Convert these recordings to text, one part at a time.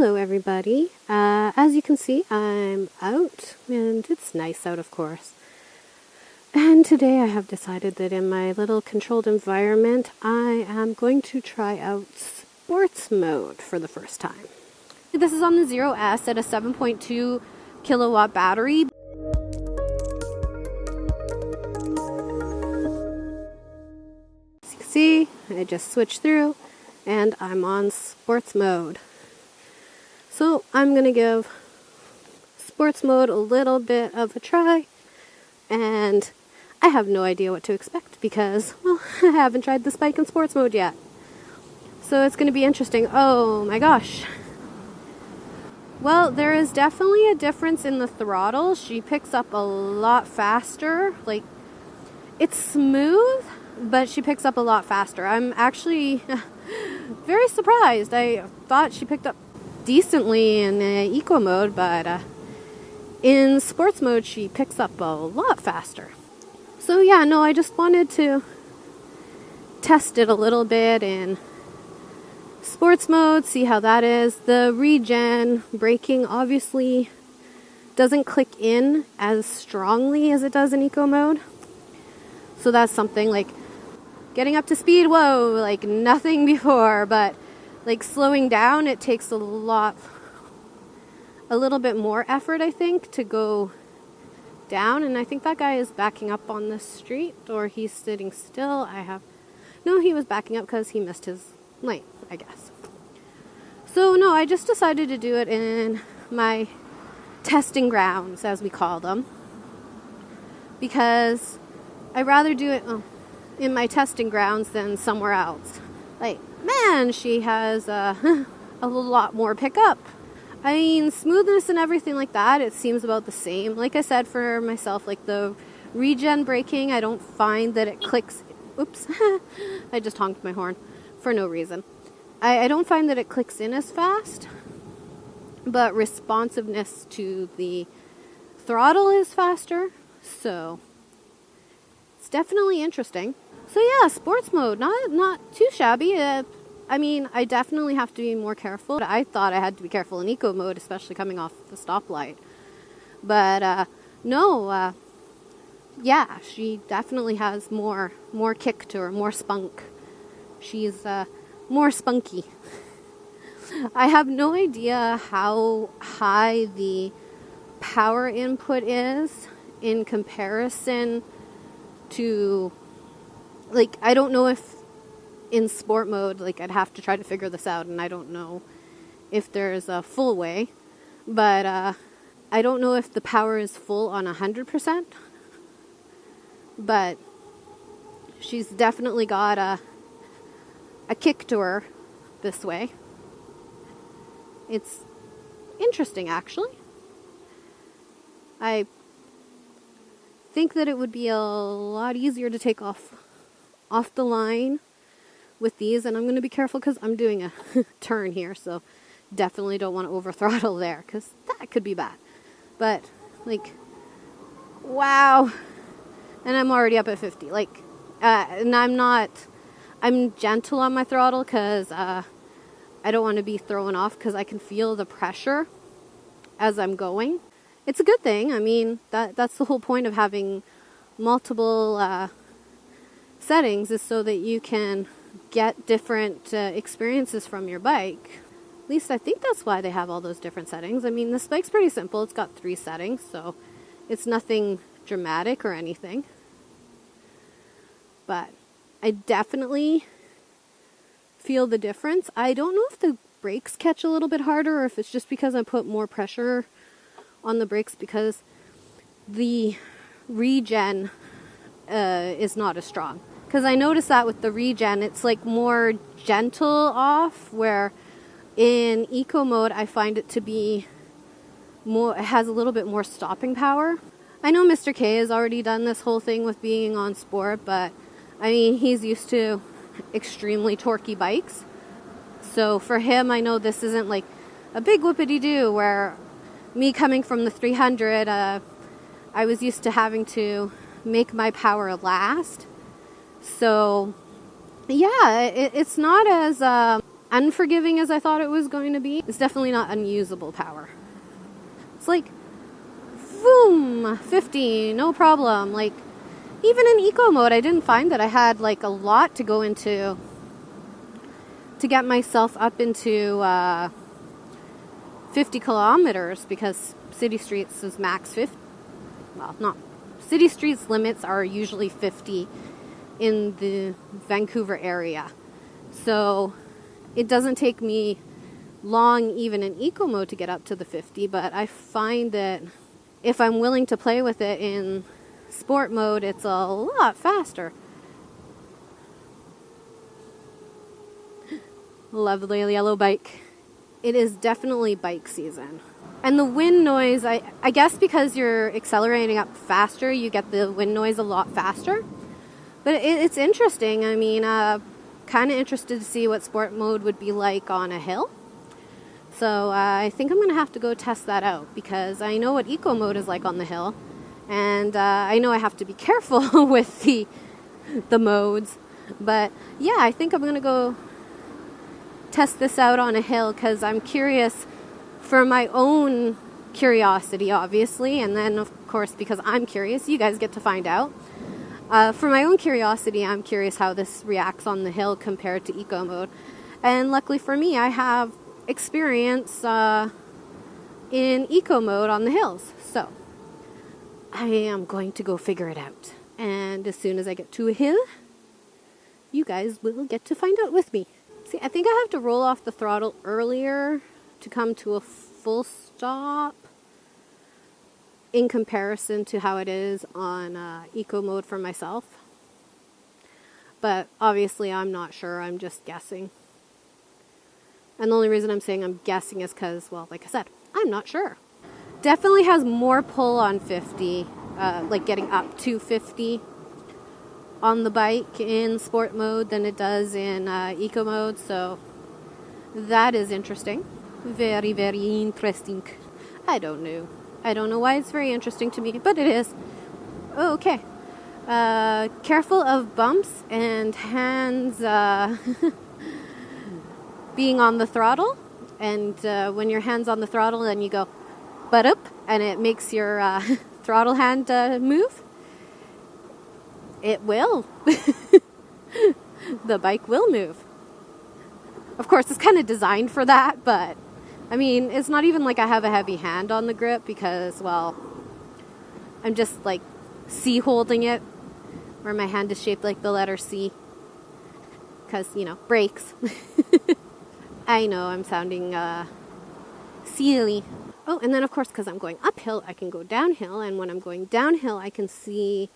Hello everybody. As you can see, I'm out and it's nice out, of course. And today I have decided that in my little controlled environment, I am going to try out sports mode for the first time. This is on the Zero S at a 7.2 kilowatt battery. As you can see, I just switched through and I'm on sports mode. So I'm going to give sports mode a little bit of a try, and I have no idea what to expect because, well, I haven't tried this bike in sports mode yet. So it's going to be interesting. Oh my gosh. Well, there is definitely a difference in the throttle. She picks up a lot faster. Like, it's smooth, but she picks up a lot faster. I'm actually very surprised. I thought she picked up decently in eco mode, but in sports mode she picks up a lot faster. So yeah, no, I just wanted to test it a little bit in sports mode, see how that is. The regen braking obviously doesn't click in as strongly as it does in eco mode, so that's something. Like getting up to speed, whoa, like nothing before, but like slowing down, it takes a little bit more effort, I think, to go down. And I think that guy is backing up on the street, or he's sitting still. No, he was backing up because he missed his lane, I guess. So no, I just decided to do it in my testing grounds, as we call them, because I'd rather do it in my testing grounds than somewhere else. Like, man, she has a lot more pickup. I mean, smoothness and everything like that, it seems about the same. Like I said, for myself, like the regen braking, I don't find that it clicks. Oops, I just honked my horn for no reason. I don't find that it clicks in as fast, but responsiveness to the throttle is faster, so it's definitely interesting. So yeah, sports mode, not too shabby. I mean, I definitely have to be more careful. I thought I had to be careful in eco mode, especially coming off the stoplight. But no, yeah, she definitely has more kick to her, more spunk. She's more spunky. I have no idea how high the power input is in comparison to, like, I don't know if in sport mode, like, I'd have to try to figure this out, and I don't know if there's a full way, but I don't know if the power is full on 100%, but she's definitely got a kick to her this way. It's interesting, actually. I think that it would be a lot easier to take off the line with these, and I'm going to be careful because I'm doing a turn here, so definitely don't want to over throttle there because that could be bad. But like, wow, and I'm already up at 50. Like, and I'm gentle on my throttle because I don't want to be thrown off because I can feel the pressure as I'm going. It's a good thing. I mean, that's the whole point of having multiple settings, is so that you can get different experiences from your bike. At least I think that's why they have all those different settings. I mean, this bike's pretty simple. It's got 3 settings, so it's nothing dramatic or anything. But I definitely feel the difference. I don't know if the brakes catch a little bit harder or if it's just because I put more pressure on the brakes because the regen is not as strong. Because I noticed that with the regen, it's like more gentle off, where in eco mode I find it to be more, it has a little bit more stopping power. I know Mr. K has already done this whole thing with being on sport, but I mean, he's used to extremely torquey bikes. So for him, I know this isn't like a big whoopity-doo, where me coming from the 300, I was used to having to make my power last. So yeah, it's not as unforgiving as I thought it was going to be. It's definitely not unusable power. It's like, boom, 50, no problem. Like, even in eco mode, I didn't find that I had like a lot to go into to get myself up into 50 kilometers, because city streets is max 50. Well, not city streets limits are usually 50 in the Vancouver area. So it doesn't take me long even in eco mode to get up to the 50, but I find that if I'm willing to play with it in sport mode, it's a lot faster. Lovely yellow bike. It is definitely bike season. And the wind noise, I guess because you're accelerating up faster, you get the wind noise a lot faster. But it's interesting. I mean, kind of interested to see what sport mode would be like on a hill. So I think I'm going to have to go test that out, because I know what eco mode is like on the hill. And I know I have to be careful with the modes. But yeah, I think I'm going to go test this out on a hill, because I'm curious for my own curiosity, obviously. And then, of course, because I'm curious, you guys get to find out. For my own curiosity, I'm curious how this reacts on the hill compared to eco mode. And luckily for me, I have experience in eco mode on the hills. So I am going to go figure it out. And as soon as I get to a hill, you guys will get to find out with me. See, I think I have to roll off the throttle earlier to come to a full stop in comparison to how it is on eco mode for myself. But obviously I'm not sure, I'm just guessing. And the only reason I'm saying I'm guessing is because, well, like I said, I'm not sure. Definitely has more pull on 50, like getting up to 50 on the bike in sport mode than it does in eco mode. So that is interesting. Very, very interesting. I don't know why it's very interesting to me, but it is. Oh, okay. Careful of bumps and hands being on the throttle. And when your hand's on the throttle, then you go butt up, and it makes your throttle hand move. It will. The bike will move. Of course, it's kind of designed for that, but I mean, it's not even like I have a heavy hand on the grip, because, well, I'm just like C holding it, where my hand is shaped like the letter C, because, you know, brakes. I know I'm sounding silly. Oh, and then of course, because I'm going uphill, I can go downhill, and when I'm going downhill, I can see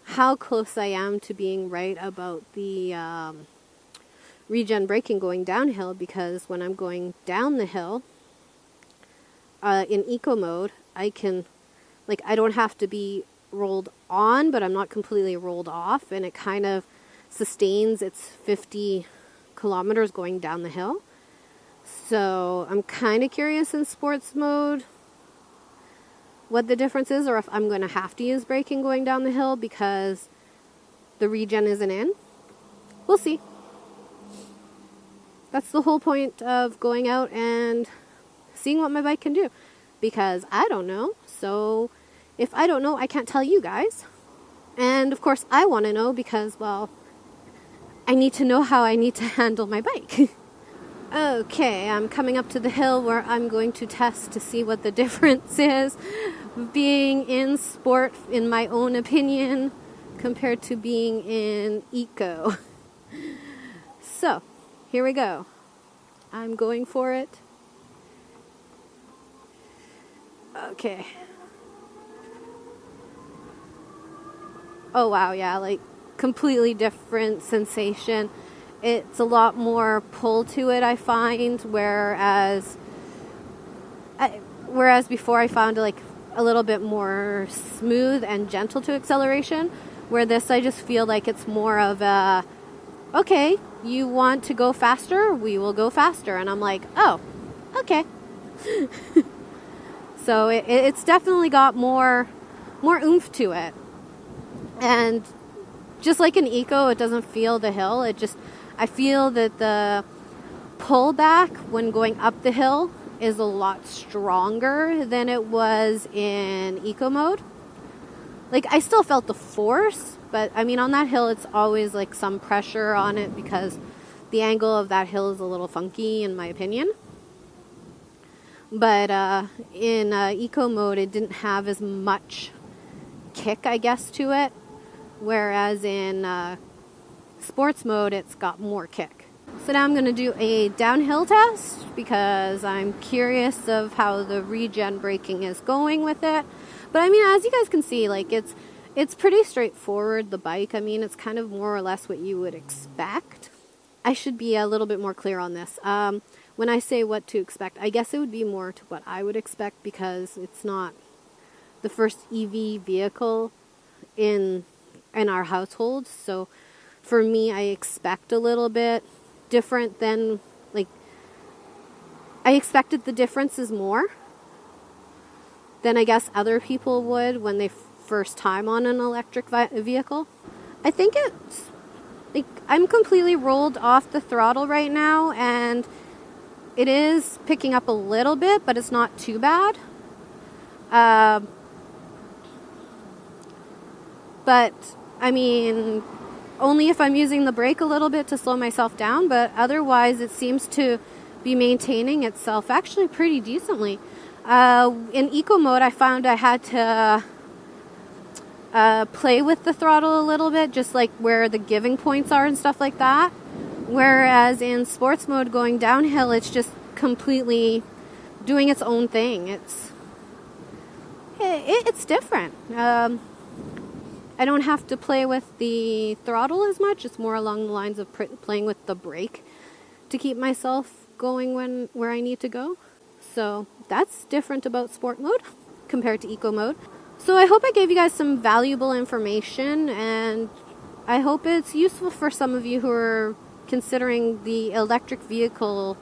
how close I am to being right about the regen braking going downhill, because when I'm going down the hill in eco mode, I can, like, I don't have to be rolled on, but I'm not completely rolled off, and it kind of sustains its 50 kilometers going down the hill. So I'm kind of curious in sports mode what the difference is, or if I'm going to have to use braking going down the hill because the regen isn't in. We'll see. That's the whole point of going out and seeing what my bike can do, because I don't know. So if I don't know, I can't tell you guys. And of course I want to know, because, well, I need to know how I need to handle my bike. Okay, I'm coming up to the hill where I'm going to test to see what the difference is being in sport, in my own opinion, compared to being in eco. So, here we go. I'm going for it. Okay. Oh wow, yeah, like completely different sensation. It's a lot more pull to it, I find, whereas before I found it like a little bit more smooth and gentle to acceleration, where this I just feel like it's more of a, okay, you want to go faster? We will go faster. And I'm like, oh, okay. So it's definitely got more oomph to it. And just like in eco, it doesn't feel the hill. I feel that the pullback when going up the hill is a lot stronger than it was in eco mode. Like, I still felt the force, but I mean, on that hill, it's always like some pressure on it because the angle of that hill is a little funky, in my opinion. But in eco mode, it didn't have as much kick, I guess, to it. Whereas in sports mode, it's got more kick. So now I'm going to do a downhill test because I'm curious of how the regen braking is going with it. But I mean, as you guys can see, like it's pretty straightforward, the bike. I mean, it's kind of more or less what you would expect. I should be a little bit more clear on this. When I say what to expect, I guess it would be more to what I would expect because it's not the first EV vehicle in our household. So for me, I expect a little bit different than, like, I expected the differences more than I guess other people would when they first time on an electric vehicle. I think it's, like, I'm completely rolled off the throttle right now, and it is picking up a little bit, but it's not too bad. But, I mean, only if I'm using the brake a little bit to slow myself down, but otherwise it seems to be maintaining itself actually pretty decently. In eco mode, I found I had to play with the throttle a little bit, just like where the giving points are and stuff like that. Whereas in sports mode, going downhill, it's just completely doing its own thing. It's different. I don't have to play with the throttle as much. It's more along the lines of playing with the brake to keep myself going where I need to go. So that's different about sport mode compared to eco mode. So I hope I gave you guys some valuable information, and I hope it's useful for some of you who are considering the electric vehicle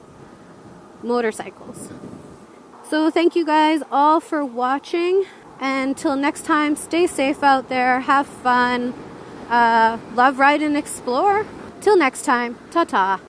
motorcycles. So thank you guys all for watching. Until next time, stay safe out there, have fun, love, ride, and explore. Till next time, ta-ta.